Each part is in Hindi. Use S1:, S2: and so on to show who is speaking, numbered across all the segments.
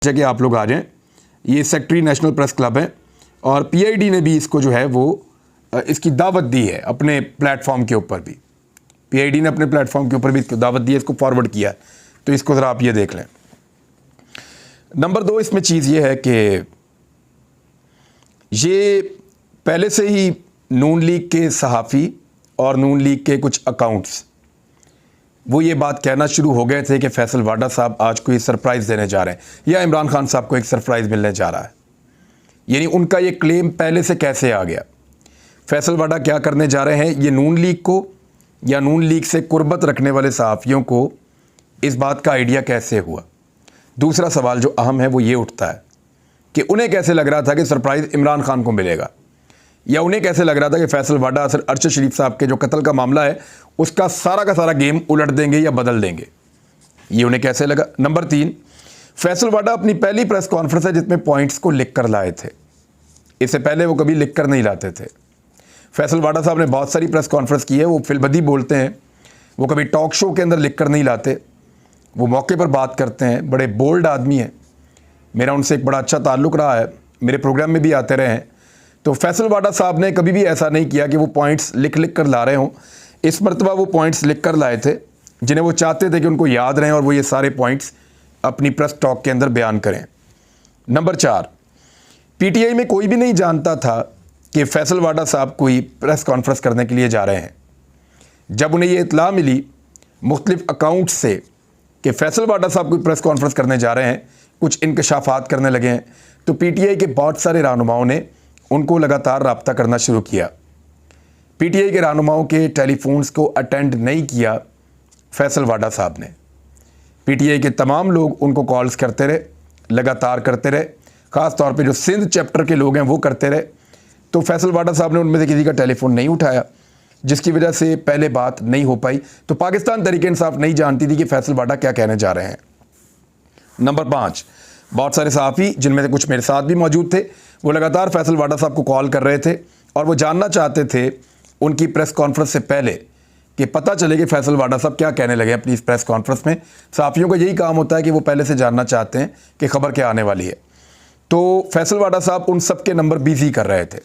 S1: जगह आप लोग आ जाएं। ये सेक्रेटरी नेशनल प्रेस क्लब है और पीआईडी ने भी इसको जो है वो इसकी दावत दी है अपने प्लेटफॉर्म के ऊपर भी। पीआईडी ने अपने प्लेटफॉर्म के ऊपर भी इसको दावत दी है, इसको फॉरवर्ड किया है। तो इसको ज़रा आप ये देख लें। नंबर 2 इसमें चीज़ ये है कि ये पहले से ही नून लीग के सहाफ़ी और नून लीग के कुछ अकाउंट्स वो ये बात कहना शुरू हो गए थे कि फैसल वाडा साहब आज कोई सरप्राइज़ देने जा रहे हैं या इमरान खान साहब को एक सरप्राइज़ मिलने जा रहा है। यानी उनका ये क्लेम पहले से कैसे आ गया। फैसल वाडा क्या करने जा रहे हैं, ये नून लीग को या नून लीग से कुर्बत रखने वाले सहाफ़ियों को इस बात का आइडिया कैसे हुआ। दूसरा सवाल जो अहम है वो ये उठता है कि उन्हें कैसे लग रहा था कि सरप्राइज़ इमरान खान को मिलेगा, या उन्हें कैसे लग रहा था कि फैसल वाडा अरशद शरीफ साहब के जो कत्ल का मामला है उसका सारा का सारा गेम उलट देंगे या बदल देंगे, ये उन्हें कैसे लगा। नंबर 3, फैसल वाडा अपनी पहली प्रेस कॉन्फ्रेंस है जिसमें पॉइंट्स को लिख कर लाए थे। इससे पहले वो कभी लिख कर नहीं लाते थे। फैसल वाडा साहब ने बहुत सारी प्रेस कॉन्फ्रेंस की है, वो फिलबदी बोलते हैं, वो कभी टॉक शो के अंदर लिख कर नहीं लाते, वो मौके पर बात करते हैं। बड़े बोल्ड आदमी हैं, मेरा उनसे एक बड़ा अच्छा ताल्लुक़ रहा है, मेरे प्रोग्राम में भी आते रहे हैं। तो फैसल वाडा साहब ने कभी भी ऐसा नहीं किया कि वो पॉइंट्स लिख लिख कर ला रहे हों। इस मरतबा वो पॉइंट्स लिख कर लाए थे जिन्हें वो चाहते थे कि उनको याद रहें और वो ये सारे पॉइंट्स अपनी प्रेस टॉक के अंदर बयान करें। नंबर 4, पीटीआई में कोई भी नहीं जानता था कि फैसल वाडा साहब कोई प्रेस कॉन्फ्रेंस करने के लिए जा रहे हैं। जब उन्हें ये इत्तला मिली मुख्तलिफ अकाउंट्स से कि फैसल वाडा साहब कोई प्रेस कॉन्फ्रेंस करने जा रहे हैं, कुछ इंकशाफात करने लगे हैं, तो पीटीआई के बहुत सारे रहनुमाओं ने उनको लगातार रब्ता करना शुरू किया। पीटीआई के रहनुमाओं के टेलीफोन्स को अटेंड नहीं किया फैसल वाडा साहब ने। पीटीआई के तमाम लोग उनको कॉल्स करते रहे, लगातार करते रहे, ख़ास तौर पे जो सिंध चैप्टर के लोग हैं वो करते रहे। तो फैसल वाडा साहब ने उनमें से किसी का टेलीफोन नहीं उठाया, जिसकी वजह से पहले बात नहीं हो पाई। तो पाकिस्तान तहरीक इंसाफ नहीं जानती थी कि फैसल वाडा क्या कहने जा रहे हैं। नंबर 5, बहुत सारे सहाफ़ी जिनमें से कुछ मेरे साथ भी मौजूद थे, वो लगातार फैसल वाडा साहब को कॉल कर रहे थे और वो जानना चाहते थे उनकी प्रेस कॉन्फ्रेंस से पहले कि पता चले कि फैसल वाडा साहब क्या कहने लगे अपनी इस प्रेस कॉन्फ्रेंस में। सहाफ़ियों का यही काम होता है कि वो पहले से जानना चाहते हैं कि खबर क्या आने वाली है। तो फैसल वाडा साहब उन सब के नंबर बिजी कर रहे थे।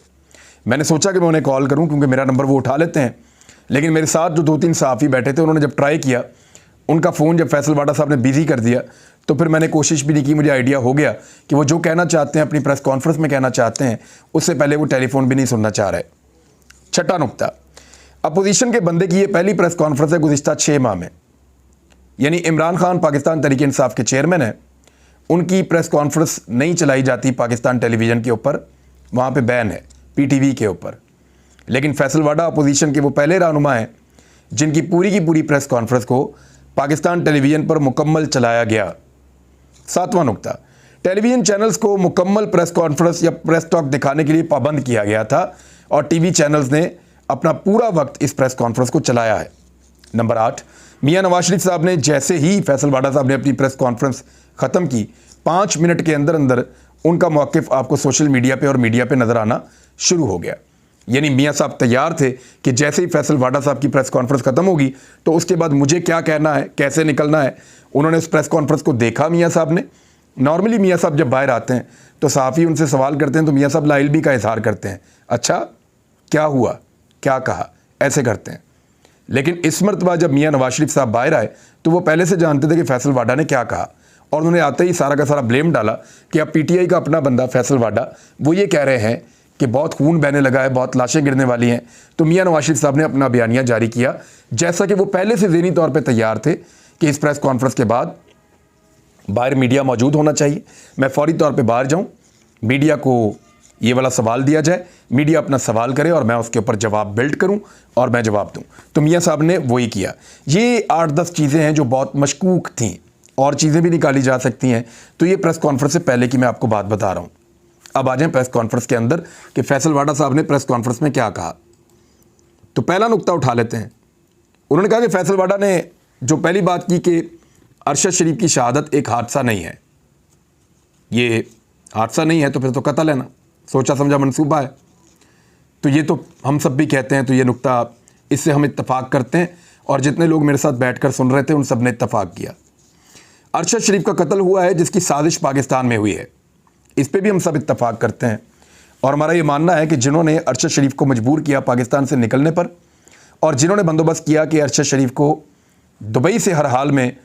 S1: मैंने सोचा कि मैं उन्हें कॉल करूं क्योंकि मेरा नंबर वो उठा लेते हैं, लेकिन मेरे साथ जो 2-3 सहाफ़ी बैठे थे उन्होंने जब ट्राई किया, उनका फ़ोन जब फैसल वाडा साहब ने बिजी कर दिया, तो फिर मैंने कोशिश भी नहीं की। मुझे आइडिया हो गया कि वो जो कहना चाहते हैं अपनी प्रेस कॉन्फ्रेंस में कहना चाहते हैं, उससे पहले वो टेलीफोन भी नहीं सुनना चाह रहे। छठा नुक्ता, अपोजिशन के बंदे की ये पहली प्रेस कॉन्फ्रेंस है गुज़िश्ता 6 माह में। यानी इमरान खान पाकिस्तान तहरीक इंसाफ के चेयरमैन हैं, उनकी प्रेस कॉन्फ्रेंस नहीं चलाई जाती पाकिस्तान टेलीविज़न के ऊपर, वहाँ पे बैन है पीटीवी के ऊपर। लेकिन फैसल वाडा अपोजिशन के वो पहले रहनुमा हैं जिनकी पूरी की पूरी प्रेस कॉन्फ्रेंस को पाकिस्तान टेलीविज़न पर मुकम्मल चलाया गया। 7वां नुक्ता, टेलीविज़न चैनल्स को मुकम्मल प्रेस कॉन्फ्रेंस या प्रेस टॉक दिखाने के लिए पाबंद किया गया था और टीवी चैनल्स ने अपना पूरा वक्त इस प्रेस कॉन्फ्रेंस को चलाया है। नंबर 8, मियां नवाज शरीफ साहब ने जैसे ही फैसल वाडा साहब ने अपनी प्रेस कॉन्फ्रेंस ख़त्म की, 5 मिनट के अंदर अंदर उनका मौक़िफ़ आपको सोशल मीडिया पे और मीडिया पे नज़र आना शुरू हो गया। यानी मियां साहब तैयार थे कि जैसे ही फैसल वाडा साहब की प्रेस कॉन्फ्रेंस ख़त्म होगी तो उसके बाद मुझे क्या कहना है, कैसे निकलना है। उन्होंने उस प्रेस कॉन्फ्रेंस को देखा मियां साहब ने। नॉर्मली मियां साहब जब बाहर आते हैं तो सहाफ़ी उनसे सवाल करते हैं तो मियां साहब लाइल्मी का इजहार करते हैं, अच्छा क्या हुआ, क्या कहा, ऐसे करते हैं। लेकिन इस मरतबा जब मियां नवाज शरीफ साहब बाहर आए तो वो पहले से जानते थे कि फैसल वाडा ने क्या कहा, और उन्होंने आते ही सारा का सारा ब्लेम डाला कि अब पीटीआई का अपना बंदा फैसल वाडा वो ये कह रहे हैं कि बहुत खून बहने लगा है, बहुत लाशें गिरने वाली हैं। तो मियां नवाज शरीफ साहब ने अपना बयानिया जारी किया, जैसा कि वो पहले से ज़हनी तौर पे तैयार थे कि इस प्रेस कॉन्फ्रेंस के बाद बाहर मीडिया मौजूद होना चाहिए, मैं फौरी तौर पे बाहर जाऊं, मीडिया को ये वाला सवाल दिया जाए, मीडिया अपना सवाल करे और मैं उसके ऊपर जवाब बिल्ड करूं और मैं जवाब दूं। तो मियां साहब ने वही किया। ये 8-10 चीज़ें हैं जो बहुत मशकूक थीं, और चीज़ें भी निकाली जा सकती हैं। तो ये प्रेस कॉन्फ्रेंस से पहले की मैं आपको बात बता रहा हूँ। अब आ जाएं प्रेस कॉन्फ्रेंस के अंदर कि फैसल वाडा साहब ने प्रेस कॉन्फ्रेंस में क्या कहा। तो पहला नुक्ता उठा लेते हैं। उन्होंने कहा कि फैसल वाडा ने जो पहली बात की कि अरशद शरीफ की शहादत एक हादसा नहीं है। ये हादसा नहीं है तो फिर तो कत्ल है ना, सोचा समझा मंसूबा है। तो ये तो हम सब भी कहते हैं, तो ये नुक्ता, इससे हम इत्तफाक करते हैं और जितने लोग मेरे साथ बैठकर सुन रहे थे उन सब ने इत्तफाक किया। अरशद शरीफ का कत्ल हुआ है जिसकी साजिश पाकिस्तान में हुई है, इस पे भी हम सब इत्तफाक करते हैं। और हमारा ये मानना है कि जिन्होंने अरशद शरीफ को मजबूर किया पाकिस्तान से निकलने पर, और जिन्होंने बंदोबस्त किया कि अरशद शरीफ को दुबई से हर हाल में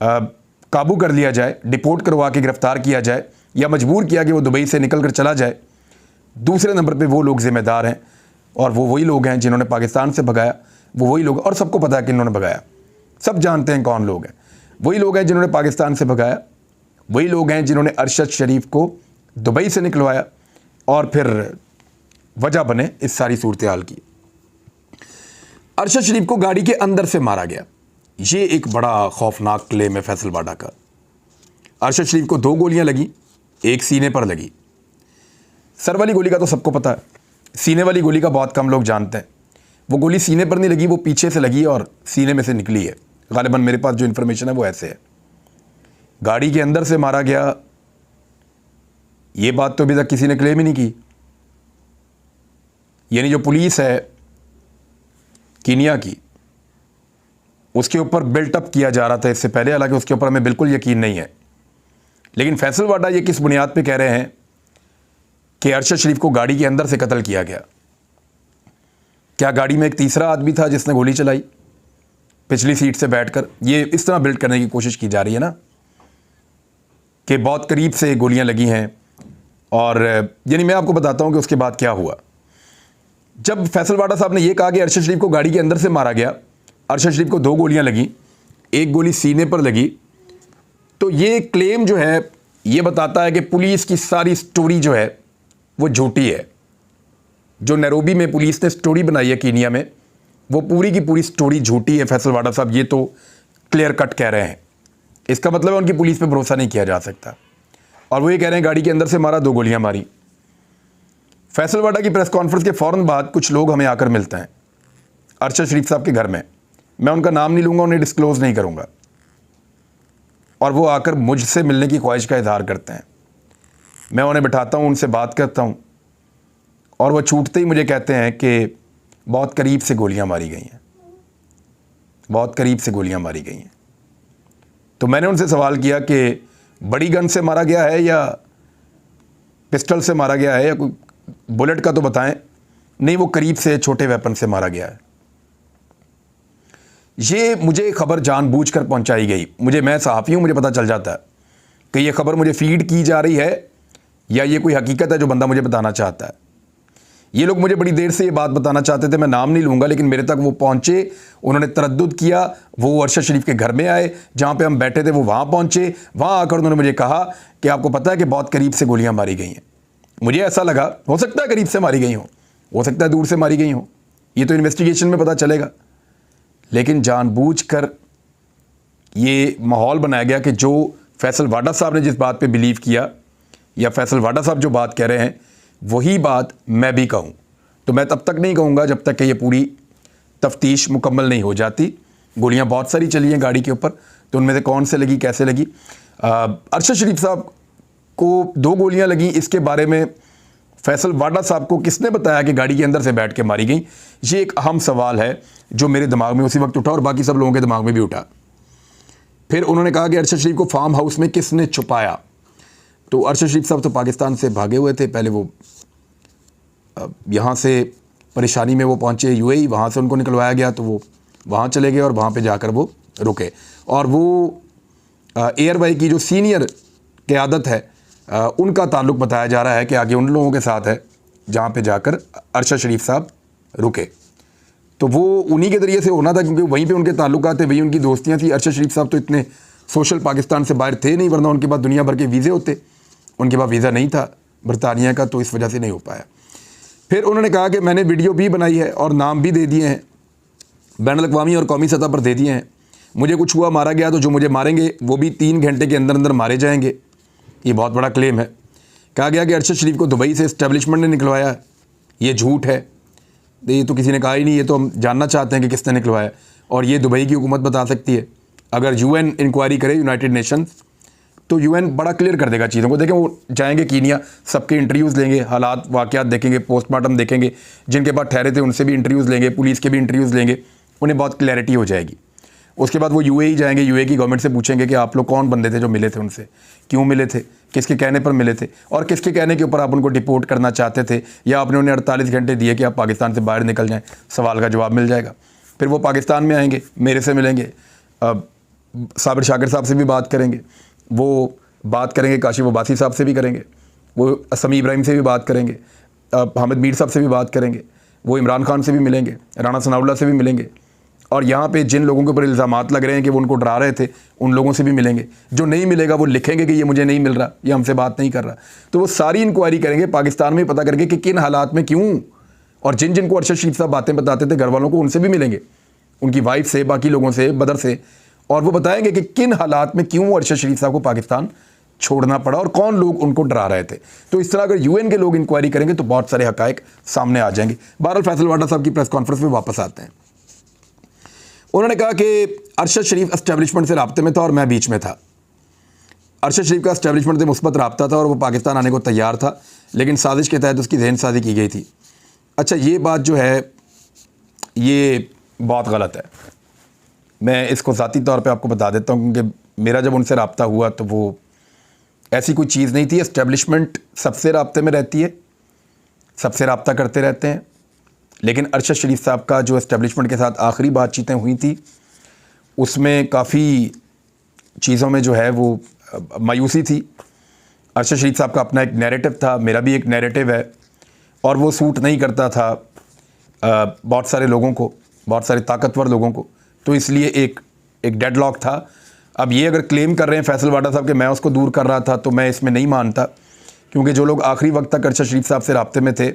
S1: काबू कर लिया जाए, डिपोर्ट करवा के गिरफ्तार किया जाए, या मजबूर किया कि वो दुबई से निकल कर चला जाए, दूसरे नंबर पे वो लोग ज़िम्मेदार हैं। और वो वही लोग हैं जिन्होंने पाकिस्तान से भगाया, वो वही लोग, और सबको पता है कि इन्होंने भगाया, सब जानते हैं कौन लोग हैं। वही लोग हैं जिन्होंने पाकिस्तान से भगाया, वही लोग हैं जिन्होंने अरशद शरीफ को दुबई से निकलवाया और फिर वजह बने इस सारी सूरत हाल की। अरशद शरीफ को गाड़ी के अंदर से मारा गया, ये एक बड़ा खौफनाक क्लेम है फैसलवाडा का। अरशद शरीफ को 2 गोलियां लगी, एक सीने पर लगी। सर वाली गोली का तो सबको पता है, सीने वाली गोली का बहुत कम लोग जानते हैं। वो गोली सीने पर नहीं लगी, वो पीछे से लगी और सीने में से निकली है। गालिबन मेरे पास जो इन्फॉर्मेशन है वो ऐसे है। गाड़ी के अंदर से मारा गया, ये बात तो अभी तक किसी ने क्लेम ही नहीं की। यानी जो पुलिस है कीनिया की, उसके ऊपर बिल्टअप किया जा रहा था इससे पहले, हालांकि उसके ऊपर हमें बिल्कुल यकीन नहीं है। लेकिन फैसलवाडा ये किस बुनियाद पे कह रहे हैं कि अरशद शरीफ को गाड़ी के अंदर से कत्ल किया गया? क्या गाड़ी में एक तीसरा आदमी था जिसने गोली चलाई पिछली सीट से बैठकर? ये इस तरह बिल्ड करने की कोशिश की जा रही है ना कि बहुत करीब से गोलियां लगी हैं। और यानी मैं आपको बताता हूं कि उसके बाद क्या हुआ। जब फैसलवाडा साहब ने यह कहा कि अरशद शरीफ को गाड़ी के अंदर से मारा गया, अरशद शरीफ को 2 गोलियां लगी, एक गोली सीने पर लगी, तो ये क्लेम जो है ये बताता है कि पुलिस की सारी स्टोरी जो है वो झूठी है। जो नैरोबी में पुलिस ने स्टोरी बनाई है कीनिया में, वो पूरी की पूरी स्टोरी झूठी है। फैसलवाडा साहब ये तो क्लियर कट कह रहे हैं। इसका मतलब है उनकी पुलिस पे भरोसा नहीं किया जा सकता। और वो ये कह रहे हैं गाड़ी के अंदर से मारा, 2 गोलियां मारी। फैसलवाडा की प्रेस कॉन्फ्रेंस के फ़ौरन बाद कुछ लोग हमें आकर मिलते हैं अरशद शरीफ साहब के घर में। मैं उनका नाम नहीं लूँगा, उन्हें डिस्क्लोज़ नहीं करूँगा। और वो आकर मुझसे मिलने की ख्वाहिश का इजहार करते हैं। मैं उन्हें बिठाता हूँ, उनसे बात करता हूँ, और वो छूटते ही मुझे कहते हैं कि बहुत करीब से गोलियां मारी गई हैं, बहुत करीब से गोलियां मारी गई हैं। तो मैंने उनसे सवाल किया कि बड़ी गन से मारा गया है या पिस्टल से मारा गया है या कोई बुलेट का तो बताएं। नहीं, वो करीब से छोटे वेपन से मारा गया है। ये मुझे खबर जानबूझकर पहुंचाई गई। मैं सहाफ़ी हूँ, मुझे पता चल जाता है कि ये खबर मुझे फीड की जा रही है या ये कोई हकीकत है जो बंदा मुझे बताना चाहता है। ये लोग मुझे बड़ी देर से ये बात बताना चाहते थे, मैं नाम नहीं लूँगा, लेकिन मेरे तक वो पहुँचे, उन्होंने तरद्दुद किया। वो अरशद शरीफ के घर में आए, जहाँ पे हम बैठे थे वो वहाँ पहुँचे। वहाँ आकर उन्होंने मुझे कहा कि आपको पता है कि बहुत करीब से गोलियाँ मारी गई हैं। मुझे ऐसा लगा, हो सकता है करीब से मारी गई हो सकता है दूर से मारी गई हो, ये तो इन्वेस्टिगेशन में पता चलेगा। लेकिन जानबूझकर ये माहौल बनाया गया कि जो फैसलवाडा साहब ने जिस बात पे बिलीव किया, या फैसलवाडा साहब जो बात कह रहे हैं वही बात मैं भी कहूँ। तो मैं तब तक नहीं कहूँगा जब तक कि ये पूरी तफ्तीश मुकम्मल नहीं हो जाती। गोलियाँ बहुत सारी चली हैं गाड़ी के ऊपर, तो उनमें से कौन से लगी, कैसे लगी। अरशद शरीफ साहब को 2 गोलियाँ लगी, इसके बारे में फैसलवाडा साहब को किसने बताया कि गाड़ी के अंदर से बैठ के मारी गई? ये एक अहम सवाल है जो मेरे दिमाग में उसी वक्त उठा और बाकी सब लोगों के दिमाग में भी उठा। फिर उन्होंने कहा कि अरशद शरीफ को फार्म हाउस में किसने छुपाया? तो अरशद शरीफ साहब तो पाकिस्तान से भागे हुए थे। पहले वो यहाँ से परेशानी में वो पहुँचे यूएई, वहाँ से उनको निकलवाया गया तो वो वहाँ चले गए और वहाँ पे जाकर वो रुके। और वो एयरवाई की जो सीनियर क़यादत है उनका ताल्लुक़ बताया जा रहा है कि आगे उन लोगों के साथ है जहाँ पे जाकर अरशद शरीफ साहब रुके। तो वो उन्हीं के ज़रिए से होना था, क्योंकि वहीं पे उनके ताल्लुकात थे, वहीं उनकी दोस्तियाँ थी। अरशद शरीफ साहब तो इतने सोशल पाकिस्तान से बाहर थे नहीं, वरना उनके पास दुनिया भर के वीज़े होते। उनके पास वीज़ा नहीं था बरतानिया का, तो इस वजह से नहीं हो पाया। फिर उन्होंने कहा कि मैंने वीडियो भी बनाई है और नाम भी दे दिए हैं, बैनुल-अक़वामी और कौमी सतह पर दे दिए हैं। मुझे कुछ हुआ, मारा गया, तो जो मुझे मारेंगे वो भी 3 घंटे के अंदर अंदर मारे जाएंगे। ये बहुत बड़ा क्लेम है। कहा गया कि अरशद शरीफ को दुबई से इस्टेब्लिशमेंट ने निकलवाया, ये झूठ है। ये तो किसी ने कहा ही नहीं, ये तो हम जानना चाहते हैं कि किसने निकलवाया, और ये दुबई की हुकूमत बता सकती है। अगर यूएन इंक्वायरी करे, यूनाइटेड नेशंस, तो यूएन बड़ा क्लियर कर देगा चीज़ों को। देखें, वो जाएंगे कीनिया, सबके इंटरव्यूज़ लेंगे, हालात वाक़यात देखेंगे, पोस्टमार्टम देखेंगे, जिनके बाद ठहरे थे उनसे भी इंटरव्यूज़ लेंगे, पुलिस के भी इंटरव्यूज़ लेंगे, उन्हें बहुत क्लैरिटी हो जाएगी। उसके बाद वो यूएई जाएंगे, यूएई की गवर्नमेंट से पूछेंगे कि आप लोग कौन बंदे थे जो मिले थे उनसे, क्यों मिले थे, किसके कहने पर मिले थे और किसके कहने के ऊपर आप उनको डिपोर्ट करना चाहते थे, या आपने उन्हें 48 घंटे दिए कि आप पाकिस्तान से बाहर निकल जाएं। सवाल का जवाब मिल जाएगा। फिर वो पाकिस्तान में आएंगे, मेरे से मिलेंगे, साबिर शाकिर साहब से भी बात करेंगे, वो बात करेंगे काशिफ अब्बासी साहब से भी करेंगे, वो समी इब्राहिम से भी बात करेंगे, हामिद मीर साहब से भी बात करेंगे, वो इमरान खान से भी मिलेंगे, राना सनाउल्लाह से भी मिलेंगे, और यहाँ पे जिन लोगों के ऊपर इल्ज़ामात लग रहे हैं कि वो उनको डरा रहे थे उन लोगों से भी मिलेंगे। जो नहीं मिलेगा वो लिखेंगे कि ये मुझे नहीं मिल रहा, ये हमसे बात नहीं कर रहा। तो वो सारी इंक्वायरी करेंगे पाकिस्तान में, पता करके कि किन हालात में क्यों, और जिन जिनको अरशद शरीफ साहब बातें बताते थे घर वालों को, उनसे भी मिलेंगे, उनकी वाइफ से, बाकी लोगों से, बदर से, और वो बताएंगे कि किन हालात में क्यों अरशद शरीफ साहब को पाकिस्तान छोड़ना पड़ा और कौन लोग उनको डरा रहे थे। तो इस तरह अगर यूएन के लोग इंक्वायरी करेंगे तो बहुत सारे हकायक सामने आ जाएंगे। बहरहाल फैसल वाडा साहब की प्रेस कॉन्फ्रेंस में वापस आते हैं। उन्होंने कहा कि अरशद शरीफ एस्टेब्लिशमेंट से राब्ते में था और मैं बीच में था। अरशद शरीफ का एस्टेब्लिशमेंट से मुस्बत राब्ता था और वो पाकिस्तान आने को तैयार था, लेकिन साजिश के तहत उसकी जहन साजी की गई थी। अच्छा, ये बात जो है ये बहुत गलत है। मैं इसको ज़ाती तौर पे आपको बता देता हूँ, क्योंकि मेरा जब उनसे राब्ता हुआ तो वो ऐसी कोई चीज़ नहीं थी। एस्टेब्लिशमेंट सबसे राब्ते में रहती है, सबसे राब्ता करते रहते हैं, लेकिन अरशद शरीफ साहब का जो एस्टेब्लिशमेंट के साथ आखिरी बातचीतें हुई थी उसमें काफ़ी चीज़ों में जो है वो मायूसी थी। अरशद शरीफ साहब का अपना एक नैरेटिव था, मेरा भी एक नैरेटिव है, और वो सूट नहीं करता था बहुत सारे लोगों को, बहुत सारे ताकतवर लोगों को, तो इसलिए एक डेडलॉक था। अब ये अगर क्लेम कर रहे हैं फैसल वाडा साहब कि मैं उसको दूर कर रहा था, तो मैं इसमें नहीं मानता, क्योंकि जो लोग आखिरी वक्त तक अरशद शरीफ साहब से राब्ते में थे,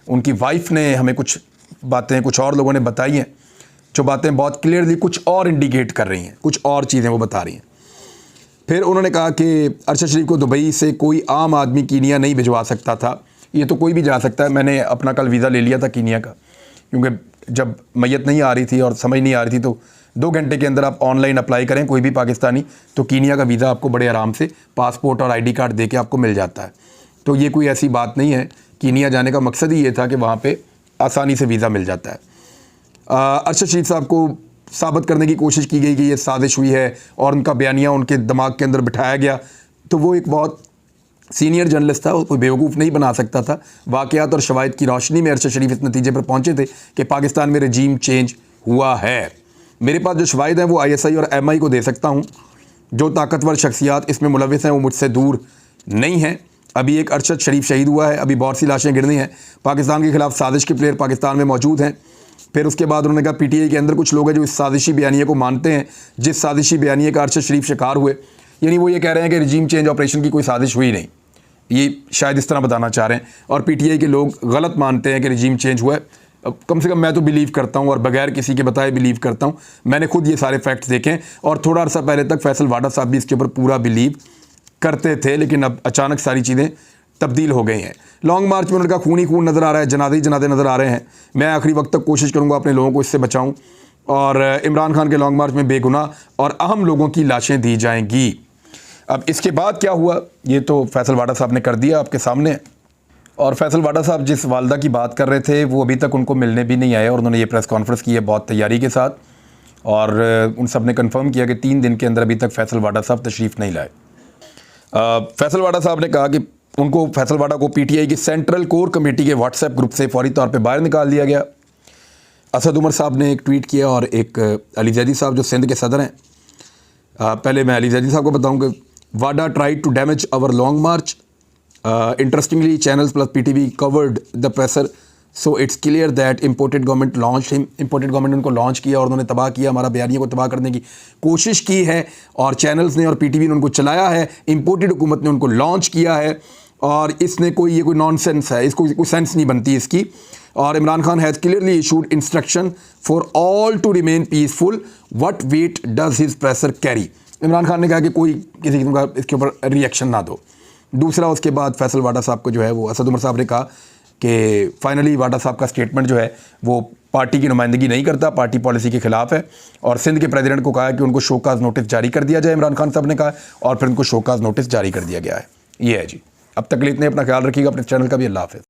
S1: उनकी वाइफ ने हमें कुछ बातें, कुछ और लोगों ने बताई हैं, जो बातें बहुत क्लियरली कुछ और इंडिकेट कर रही हैं, कुछ और चीज़ें वो बता रही हैं। फिर उन्होंने कहा कि अरशद शरीफ को दुबई से कोई आम आदमी कीनिया नहीं भिजवा सकता था, ये तो कोई भी जा सकता है। मैंने अपना कल वीज़ा ले लिया था कीनिया का, क्योंकि जब मैयत नहीं आ रही थी और समझ नहीं आ रही थी, तो 2 घंटे के अंदर आप ऑनलाइन अप्लाई करें कोई भी पाकिस्तानी, तो कीनिया का वीज़ा आपको बड़े आराम से पासपोर्ट और आईडी कार्ड दे के आपको मिल जाता है। तो ये कोई ऐसी बात नहीं है। कीनिया जाने का मकसद ही ये था कि वहाँ पे आसानी से वीज़ा मिल जाता है। अरशद शरीफ साहब को साबित करने की कोशिश की गई कि ये साजिश हुई है और उनका बयानिया उनके दिमाग के अंदर बिठाया गया, तो वो एक बहुत सीनियर जर्नलिस्ट था, कोई बेवकूफ़ नहीं बना सकता था। वाक़यात और शवाहिद की रोशनी में अरशद शरीफ इस नतीजे पर पहुँचे थे कि पाकिस्तान में रजीम चेंज हुआ है। मेरे पास जो शवाहिद हैं वो ISI और MI को दे सकता हूँ। जो ताकतवर शख्सियात इसमें मुलविस हैं वो मुझसे दूर नहीं हैं। अभी एक अरशद शरीफ शहीद हुआ है, अभी बहुत सी लाशें गिरनी हैं। पाकिस्तान के खिलाफ साजिश के प्लेयर पाकिस्तान में मौजूद हैं। फिर उसके बाद उन्होंने कहा PTI के अंदर कुछ लोग हैं जो इस साजिशी बयानिए को मानते हैं, जिस साजिशी बयानिए का अरशद शरीफ शिकार हुए। यानी वो ये कह रहे हैं कि रजीम चेंज ऑपरेशन की कोई साजिश हुई नहीं, ये शायद इस तरह बताना चाह रहे हैं। और PTI के लोग गलत मानते हैं कि रजीम चेंज हुआ है। कम से कम मैं तो बिलीव करता हूँ और बगैर किसी के बताए बिलीव करता हूँ। मैंने खुद ये सारे फैक्ट्स देखे हैं, और थोड़ा अर्सा पहले तक फैसल वाडा साहब भी इसके ऊपर पूरा बिलीव करते थे, लेकिन अब अचानक सारी चीज़ें तब्दील हो गई हैं। लॉन्ग मार्च में उनका खून ही खून नज़र आ रहा है, जनादे ही जनादे नज़र आ रहे हैं। मैं आखिरी वक्त तक कोशिश करूँगा अपने लोगों को इससे बचाऊँ, और इमरान खान के लॉन्ग मार्च में बेगुनाह और अहम लोगों की लाशें दी जाएंगी। अब इसके बाद क्या हुआ ये तो फैसल वाडा साहब ने कर दिया आपके सामने। और फैसल वाडा साहब जिस वालदा की बात कर रहे थे वो अभी तक उनको मिलने भी नहीं आए, और उन्होंने ये प्रेस कॉन्फ्रेंस की है बहुत तैयारी के साथ, और उन सब ने कंफर्म किया कि 3 दिन के अंदर अभी तक फैसल वाडा साहब तशरीफ़ नहीं लाए। फैसल वाडा साहब ने कहा कि उनको, फैसल वाडा को PTI की सेंट्रल कोर कमेटी के व्हाट्सएप ग्रुप से फौरी तौर पर बाहर निकाल दिया गया। असद उमर साहब ने एक ट्वीट किया, और एक अली जैदी साहब जो सिंध के सदर हैं, पहले मैं अली जैदी साहब को बताऊँ कि वाडा tried to damage our long march. Interestingly, Channels plus PTV covered the presser, so it's clear that imported government launched him. Imported government उनको लॉन्च किया और उन्होंने तबाह किया, हमारा बयानिया को तबाह करने की कोशिश की है, और चैनल्स ने और PTV ने उनको चलाया है। इंपोर्टेड हुकूमत ने उनको लॉन्च किया है, और इसने ये कोई नॉनसेंस है, इसको कोई सेंस नहीं बनती इसकी। और Imran Khan has clearly issued instruction for all to remain peaceful, what weight does his pressure carry. Imran Khan ने कहा कि कोई किसी किस्म का इसके ऊपर रिएक्शन ना दो। दूसरा, उसके बाद फैसल वाडा साहब को जो है वो असद उमर साहब ने कहा कि फाइनली वाडा साहब का स्टेटमेंट जो है वो पार्टी की नुमाइंदगी नहीं करता, पार्टी पॉलिसी के खिलाफ है, और सिंध के प्रेसिडेंट को कहा कि उनको शोकाज नोटिस जारी कर दिया जाए, इमरान खान साहब ने कहा, और फिर उनको शोकाज नोटिस जारी कर दिया गया है। ये है जी। अब तक के लिए इतने, अपना ख्याल रखिएगा, अपने चैनल का भी। अल्लाह हाफ़िज़।